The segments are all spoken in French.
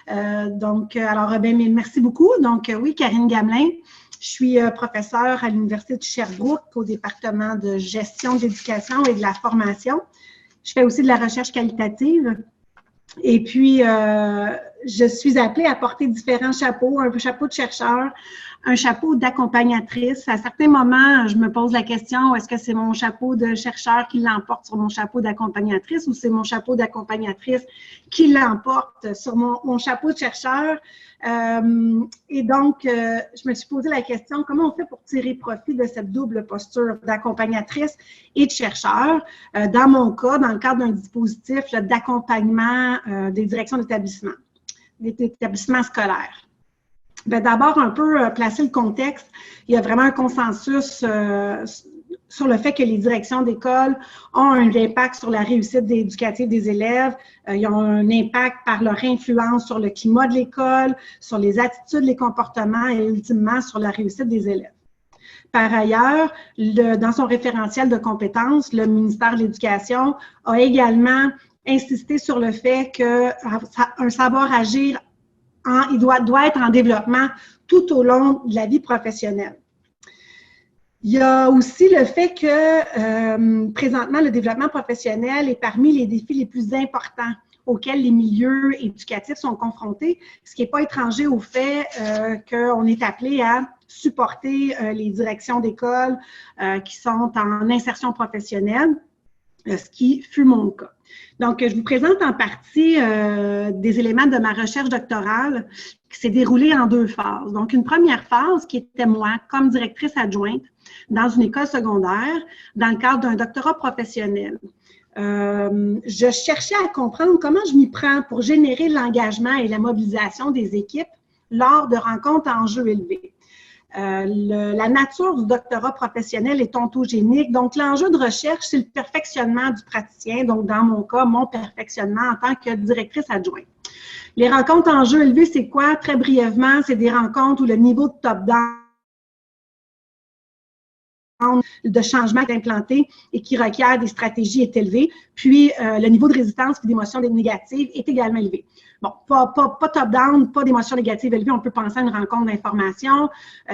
Merci beaucoup. Donc, oui, Karine Gamelin. Je suis professeure à l'Université de Sherbrooke au département de gestion de l'éducation et de la formation. Je fais aussi de la recherche qualitative. Et puis, je suis appelée à porter différents chapeaux, un chapeau de chercheur, un chapeau d'accompagnatrice. À certains moments, je me pose la question, est-ce que c'est mon chapeau de chercheur qui l'emporte sur mon chapeau d'accompagnatrice ou c'est mon chapeau d'accompagnatrice qui l'emporte sur mon chapeau de chercheur? Et donc, je me suis posé la question, comment on fait pour tirer profit de cette double posture d'accompagnatrice et de chercheur? Dans mon cas, dans le cadre d'un dispositif d'accompagnement des directions d'établissements scolaires. D'abord, un peu placer le contexte. Il y a vraiment un consensus sur le fait que les directions d'école ont un impact sur la réussite éducative des élèves. Ils ont un impact par leur influence sur le climat de l'école, sur les attitudes, les comportements et ultimement sur la réussite des élèves. Par ailleurs, dans son référentiel de compétences, le ministère de l'Éducation a également insisté sur le fait qu'un savoir-agir il doit être en développement tout au long de la vie professionnelle. Il y a aussi le fait que présentement, le développement professionnel est parmi les défis les plus importants auxquels les milieux éducatifs sont confrontés, ce qui n'est pas étranger au fait qu'on est appelé à supporter les directions d'école qui sont en insertion professionnelle, ce qui fut mon cas. Donc, je vous présente en partie des éléments de ma recherche doctorale qui s'est déroulée en 2 phases. Donc, une première phase qui était moi, comme directrice adjointe dans une école secondaire, dans le cadre d'un doctorat professionnel. Je cherchais à comprendre comment je m'y prends pour générer l'engagement et la mobilisation des équipes lors de rencontres à enjeux élevés. La nature du doctorat professionnel est ontogénique. Donc, l'enjeu de recherche, c'est le perfectionnement du praticien. Donc, dans mon cas, mon perfectionnement en tant que directrice adjointe. Les rencontres à enjeux élevés, c'est quoi? Très brièvement, c'est des rencontres où le niveau de top-down de changement est implanté et qui requiert des stratégies est élevé. Puis, le niveau de résistance et d'émotions négatives est également élevé. Bon, pas top-down, pas d'émotions négatives élevées. On peut penser à une rencontre d'information.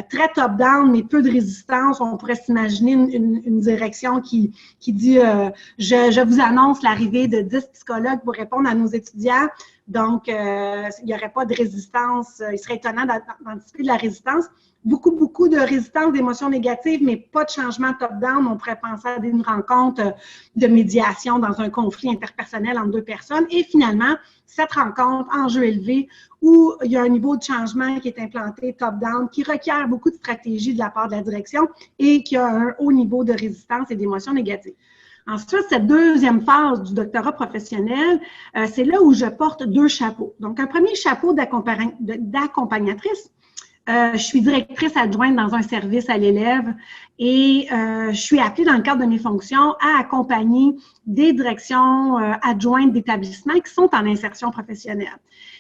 Très top-down, mais peu de résistance. On pourrait s'imaginer une direction qui dit je vous annonce l'arrivée de 10 psychologues pour répondre à nos étudiants. Donc, il n'y aurait pas de résistance. Il serait étonnant d'anticiper de la résistance. Beaucoup de résistance d'émotions négatives, mais pas de changement top-down. On pourrait penser à une rencontre de médiation dans un conflit interpersonnel entre 2 personnes. Et finalement, cette rencontre, enjeu élevé, où il y a un niveau de changement qui est implanté top-down, qui requiert beaucoup de stratégie de la part de la direction et qui a un haut niveau de résistance et d'émotions négatives. Ensuite, cette deuxième phase du doctorat professionnel, c'est là où je porte 2 chapeaux. Donc, un premier chapeau d'accompagnatrice. Je suis directrice adjointe dans un service à l'élève et je suis appelée dans le cadre de mes fonctions à accompagner des directions adjointes d'établissements qui sont en insertion professionnelle.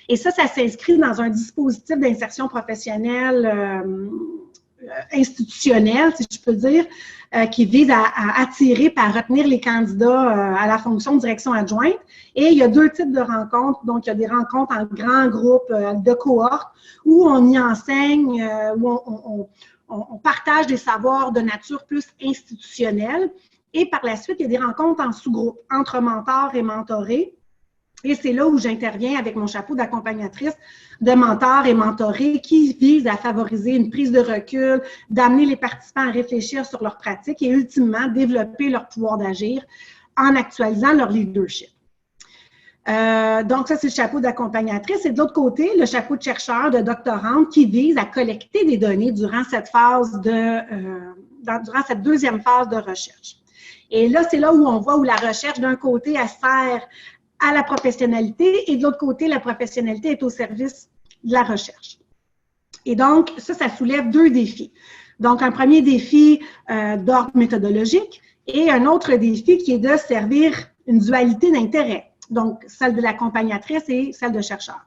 Et ça s'inscrit dans un dispositif d'insertion professionnelle institutionnelle, si je peux dire, qui vise à attirer et à retenir les candidats à la fonction de direction adjointe. Et il y a 2 types de rencontres. Donc, il y a des rencontres en grands groupes de cohortes où on y enseigne, où on partage des savoirs de nature plus institutionnelle. Et par la suite, il y a des rencontres en sous-groupe entre mentors et mentorés. Et c'est là où j'interviens avec mon chapeau d'accompagnatrice de mentors et mentorés qui vise à favoriser une prise de recul, d'amener les participants à réfléchir sur leurs pratiques et ultimement développer leur pouvoir d'agir en actualisant leur leadership. Donc, ça, c'est le chapeau d'accompagnatrice. Et de l'autre côté, le chapeau de chercheur, de doctorante qui vise à collecter des données durant cette durant cette deuxième phase de recherche. Et là, c'est là où on voit où la recherche, d'un côté, elle sert à la professionnalité et de l'autre côté, la professionnalité est au service de la recherche. Et donc, ça soulève 2 défis. Donc, un premier défi d'ordre méthodologique et un autre défi qui est de servir une dualité d'intérêt, donc celle de l'accompagnatrice et celle de chercheur.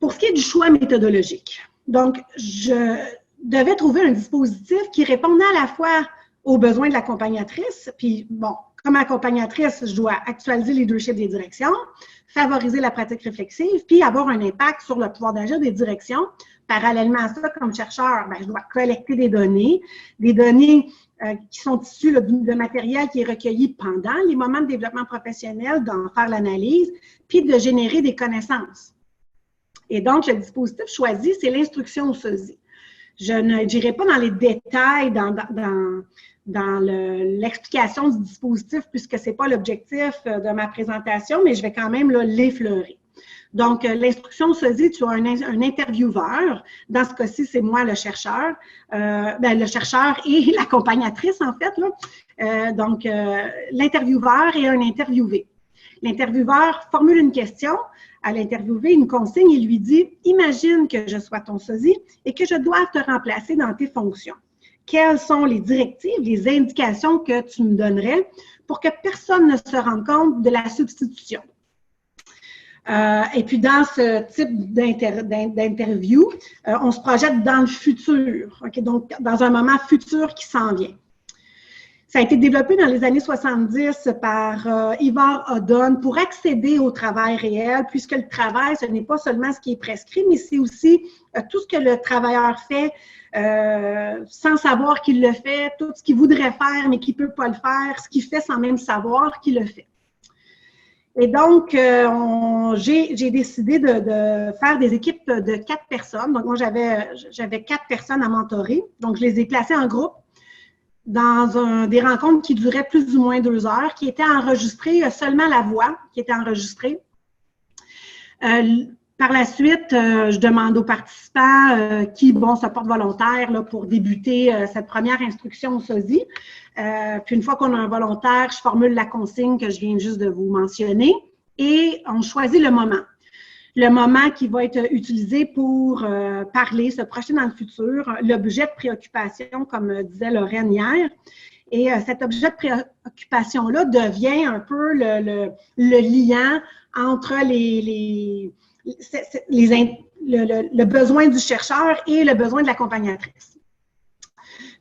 Pour ce qui est du choix méthodologique, donc, je devais trouver un dispositif qui répondait à la fois aux besoins de l'accompagnatrice, puis bon, Comme accompagnatrice, je dois actualiser le leadership des directions, favoriser la pratique réflexive, puis avoir un impact sur le pouvoir d'agir des directions. Parallèlement à ça, comme chercheur, je dois collecter des données qui sont issues de matériel qui est recueilli pendant les moments de développement professionnel, d'en faire l'analyse, puis de générer des connaissances. Et donc, le dispositif choisi, c'est l'instruction au sosie. Je ne dirai pas dans les détails, dans l'explication du dispositif, puisque ce n'est pas l'objectif de ma présentation, mais je vais quand même l'effleurer. Donc, l'instruction au sosie, tu as un intervieweur. Dans ce cas-ci, c'est moi le chercheur. Le chercheur et l'accompagnatrice, en fait. Donc, l'intervieweur et un interviewé. L'intervieweur formule une question à l'interviewé, une consigne, et lui dit « Imagine que je sois ton sosie et que je dois te remplacer dans tes fonctions. Quelles sont les directives, les indications que tu me donnerais pour que personne ne se rende compte de la substitution? » Et puis, dans ce type d'interview, on se projette dans le futur, donc dans un moment futur qui s'en vient. Ça a été développé dans les années 70 par Ivar Odon pour accéder au travail réel, puisque le travail, ce n'est pas seulement ce qui est prescrit, mais c'est aussi tout ce que le travailleur fait sans savoir qu'il le fait, tout ce qu'il voudrait faire, mais qu'il ne peut pas le faire, ce qu'il fait sans même savoir qu'il le fait. Et donc, j'ai décidé de faire des équipes de 4 personnes. Donc, moi, j'avais 4 personnes à mentorer. Donc, je les ai placées en groupe dans des rencontres qui duraient plus ou moins 2 heures, qui étaient enregistrées, seulement la voix qui était enregistrée. Par la suite, je demande aux participants qui se portent volontaires là, pour débuter cette première instruction au sosie. Puis une fois qu'on a un volontaire, je formule la consigne que je viens juste de vous mentionner et on choisit le moment. Le moment qui va être utilisé pour parler, se projeter dans le futur, l'objet de préoccupation, comme disait Lorraine hier. Et cet objet de préoccupation-là devient un peu le liant entre le besoin du chercheur et le besoin de l'accompagnatrice.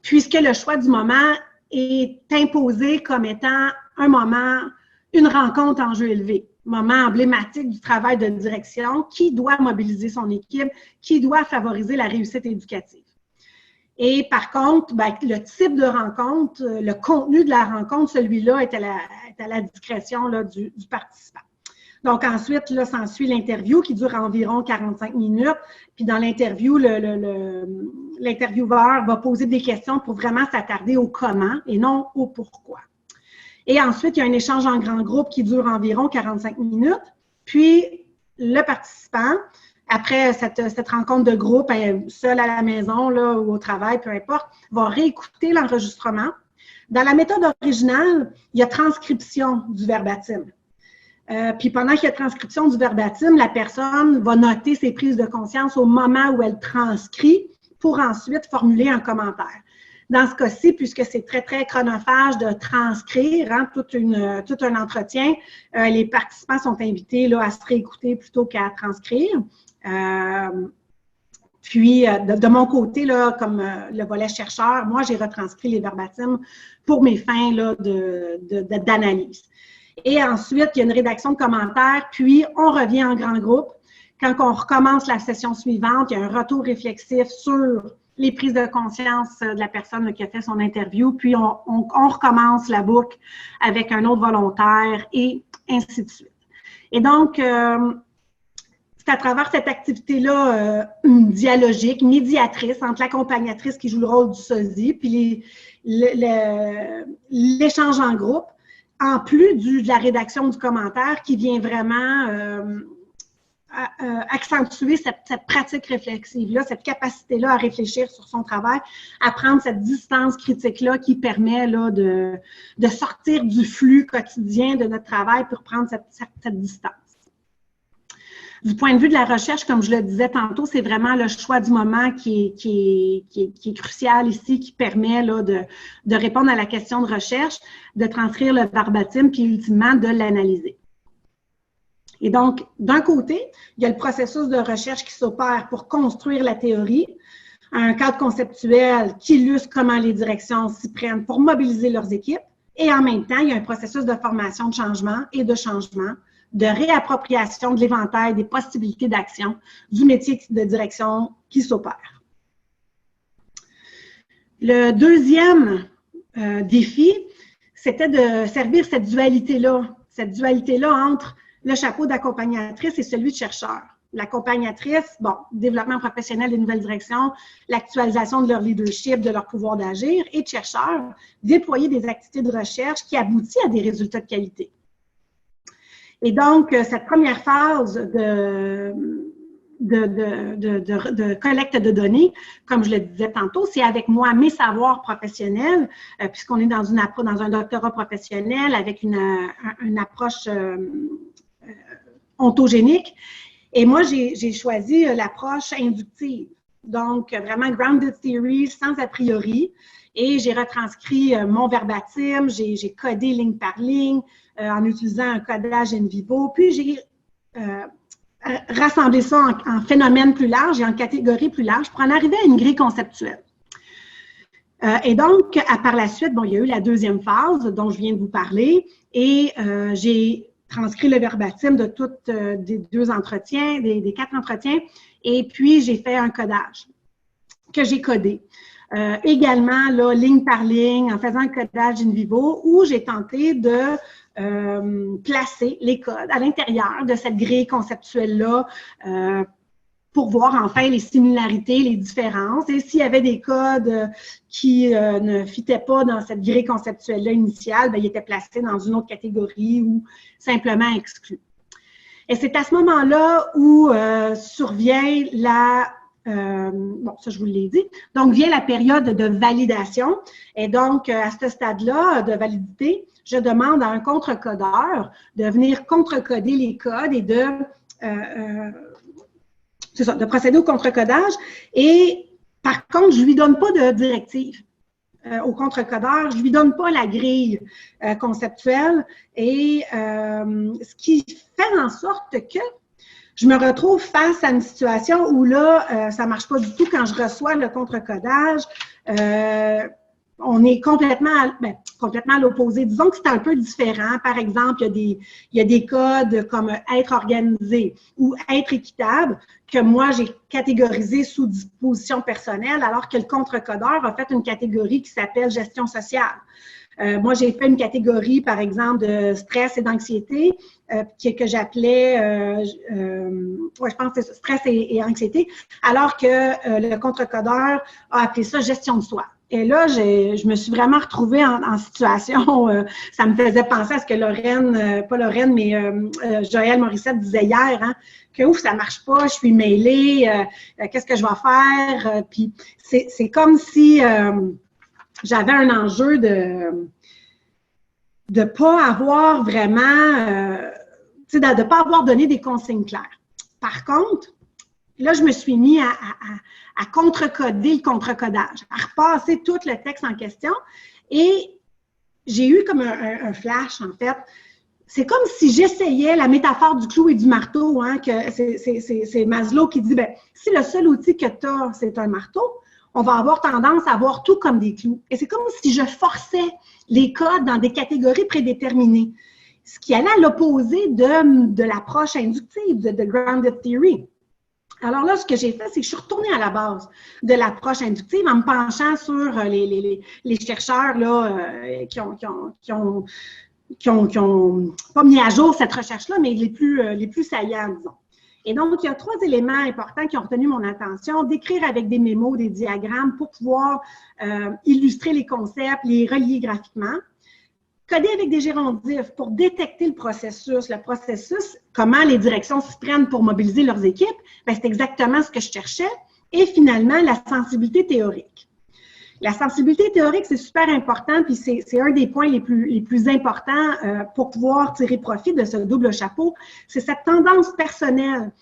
Puisque le choix du moment est imposé comme étant un moment, une rencontre en jeu élevé, moment emblématique du travail de direction qui doit mobiliser son équipe, qui doit favoriser la réussite éducative. Et par contre, le type de rencontre, le contenu de la rencontre, celui-là est à la discrétion là, du participant. Donc ensuite, là, s'ensuit l'interview qui dure environ 45 minutes. Puis dans l'interview, l'intervieweur va poser des questions pour vraiment s'attarder au comment et non au pourquoi. Et ensuite, il y a un échange en grand groupe qui dure environ 45 minutes. Puis le participant, après cette rencontre de groupe, seul à la maison là, ou au travail, peu importe, va réécouter l'enregistrement. Dans la méthode originale, il y a transcription du verbatim. Puis pendant qu'il y a transcription du verbatim, la personne va noter ses prises de conscience au moment où elle transcrit pour ensuite formuler un commentaire. Dans ce cas-ci, puisque c'est très, très chronophage de transcrire tout un entretien, les participants sont invités là, à se réécouter plutôt qu'à transcrire. Puis, de mon côté, là, comme le volet chercheur, moi, j'ai retranscrit les verbatims pour mes fins là, d'analyse. Et ensuite, il y a une rédaction de commentaires, puis on revient en grand groupe. Quand on recommence la session suivante, il y a un retour réflexif sur les prises de conscience de la personne qui a fait son interview, puis on recommence la boucle avec un autre volontaire et ainsi de suite. Et donc, c'est à travers cette activité-là dialogique, médiatrice entre l'accompagnatrice qui joue le rôle du sosie, puis l'échange en groupe, en plus de la rédaction du commentaire qui vient vraiment accentuer cette pratique réflexive-là, cette capacité-là à réfléchir sur son travail, à prendre cette distance critique-là qui permet là, de sortir du flux quotidien de notre travail pour prendre cette distance. Du point de vue de la recherche, comme je le disais tantôt, c'est vraiment le choix du moment qui est crucial ici, qui permet là, de répondre à la question de recherche, de transcrire le verbatim, puis ultimement de l'analyser. Et donc, d'un côté, il y a le processus de recherche qui s'opère pour construire la théorie, un cadre conceptuel qui illustre comment les directions s'y prennent pour mobiliser leurs équipes, Et en même temps, il y a un processus de formation de changement et de changement, de réappropriation de l'éventail des possibilités d'action du métier de direction qui s'opère. Le deuxième défi, c'était de servir cette dualité-là entre le chapeau d'accompagnatrice et celui de chercheur. L'accompagnatrice, bon, développement professionnel des nouvelles directions, l'actualisation de leur leadership, de leur pouvoir d'agir, et de chercheur, déployer des activités de recherche qui aboutissent à des résultats de qualité. Et donc, cette première phase de collecte de données, comme je le disais tantôt, c'est avec moi, mes savoirs professionnels, puisqu'on est dans un doctorat professionnel avec une approche ontogénique. Et moi, j'ai choisi l'approche inductive. Donc, vraiment grounded theory, sans a priori. Et j'ai retranscrit mon verbatim, j'ai codé ligne par ligne en utilisant un codage in vivo. Puis, j'ai rassemblé ça en phénomènes plus larges et en catégories plus larges pour en arriver à une grille conceptuelle. Et donc, par la suite, bon, il y a eu la deuxième phase dont je viens de vous parler et j'ai transcrit le verbatim de toutes des 2 entretiens, des 4 entretiens, et puis j'ai fait un codage que j'ai codé. Également, là, ligne par ligne, en faisant un codage in vivo, où j'ai tenté de placer les codes à l'intérieur de cette grille conceptuelle-là pour voir enfin les similarités, les différences. Et s'il y avait des codes qui ne fitaient pas dans cette grille conceptuelle-là initiale, bien, ils étaient placés dans une autre catégorie ou simplement exclus. Et c'est à ce moment-là où survient la... bon, ça, je vous l'ai dit. Donc, vient la période de validation. Et donc, à ce stade-là de validité, je demande à un contre-codeur de venir contre-coder les codes et c'est ça, de procéder au contre-codage. Et par contre, je ne lui donne pas de directive au contre-codeur. Je ne lui donne pas la grille conceptuelle. Et ce qui fait en sorte que je me retrouve face à une situation où là, ça ne marche pas du tout quand je reçois le contre-codage. On est complètement à l'opposé. Disons que c'est un peu différent. Par exemple, il y a des codes comme être organisé ou être équitable que moi, j'ai catégorisé sous disposition personnelle, alors que le contre-codeur a fait une catégorie qui s'appelle gestion sociale. Moi, j'ai fait une catégorie, par exemple, de stress et d'anxiété que j'appelais, je pense que c'est stress et anxiété, alors que le contre-codeur a appelé ça gestion de soi. Et là, je me suis vraiment retrouvée en situation, ça me faisait penser à ce que Lorraine, mais Joëlle Morissette disait hier, hein, que ouf, ça marche pas, je suis mêlée, qu'est-ce que je vais faire? Puis c'est comme si j'avais un enjeu de pas avoir vraiment, de ne pas avoir donné des consignes claires. Par contre, là, je me suis mis à contre-coder le contre-codage, à repasser tout le texte en question et j'ai eu comme un flash, en fait. C'est comme si j'essayais la métaphore du clou et du marteau, hein, que c'est Maslow qui dit, bien, si le seul outil que tu as, c'est un marteau, on va avoir tendance à voir tout comme des clous. Et c'est comme si je forçais les codes dans des catégories prédéterminées, ce qui allait à l'opposé de l'approche inductive, de grounded theory. Alors là, ce que j'ai fait, c'est que je suis retournée à la base de l'approche inductive en me penchant sur les chercheurs là, qui ont pas mis à jour cette recherche-là, mais les plus saillants, disons. Et donc, il y a 3 éléments importants qui ont retenu mon attention. D'écrire avec des mémos, des diagrammes pour pouvoir illustrer les concepts, les relier graphiquement. Coder avec des gérondifs pour détecter le processus, comment les directions s'y prennent pour mobiliser leurs équipes, bien, c'est exactement ce que je cherchais. Et finalement, la sensibilité théorique. La sensibilité théorique, c'est super important, puis c'est un des points les plus importants pour pouvoir tirer profit de ce double chapeau. C'est cette tendance personnelle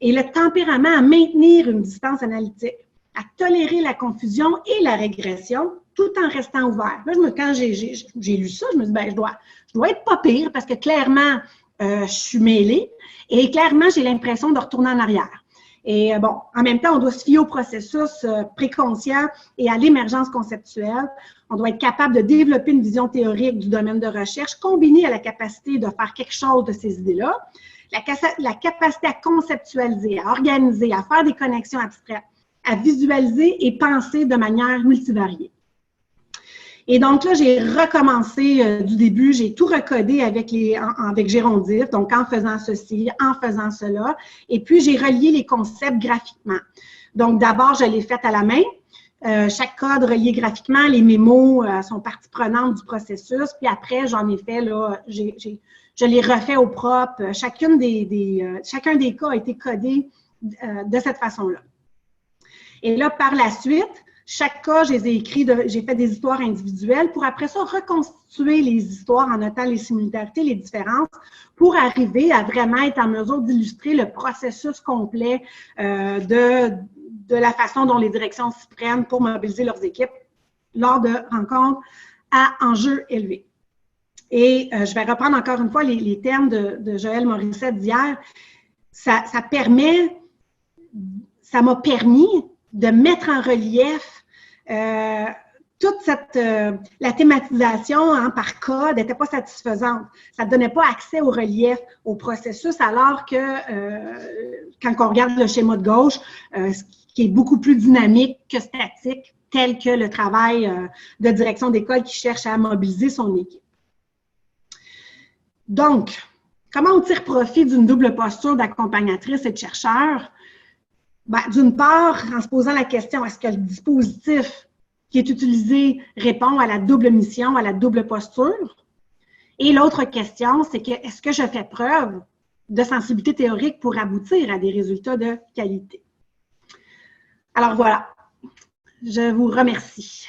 et le tempérament à maintenir une distance analytique, à tolérer la confusion et la régression, tout en restant ouvert. Là, quand j'ai lu ça, je me dis, bien, je dois être pas pire parce que clairement, je suis mêlée et clairement, j'ai l'impression de retourner en arrière. Et bon, en même temps, on doit se fier au processus préconscient et à l'émergence conceptuelle. On doit être capable de développer une vision théorique du domaine de recherche combinée à la capacité de faire quelque chose de ces idées-là, la capacité à conceptualiser, à organiser, à faire des connexions abstraites, à visualiser et penser de manière multivariée. Et donc là, j'ai recommencé du début, j'ai tout recodé avec Gérondif, donc en faisant ceci, en faisant cela, et puis j'ai relié les concepts graphiquement. Donc d'abord, je l'ai fait à la main, chaque code relié graphiquement, les mémos sont partie prenante du processus, puis après, j'en ai fait, là, je l'ai refait au propre, chacun des cas a été codé de cette façon-là. Et là, par la suite, chaque cas, je les ai écrits, j'ai fait des histoires individuelles pour après ça reconstituer les histoires en notant les similarités, les différences, pour arriver à vraiment être en mesure d'illustrer le processus complet de la façon dont les directions s'y prennent pour mobiliser leurs équipes lors de rencontres à enjeux élevés. Et je vais reprendre encore une fois les termes de Joël Morissette d'hier. Ça m'a permis de mettre en relief toute la thématisation par code n'était pas satisfaisante. Ça ne donnait pas accès au relief, au processus, alors que quand on regarde le schéma de gauche, qui est beaucoup plus dynamique que statique, tel que le travail de direction d'école qui cherche à mobiliser son équipe. Donc, comment on tire profit d'une double posture d'accompagnatrice et de chercheur? Ben, d'une part, en se posant la question, est-ce que le dispositif qui est utilisé répond à la double mission, à la double posture? Et l'autre question, c'est que est-ce que je fais preuve de sensibilité théorique pour aboutir à des résultats de qualité? Alors voilà, je vous remercie.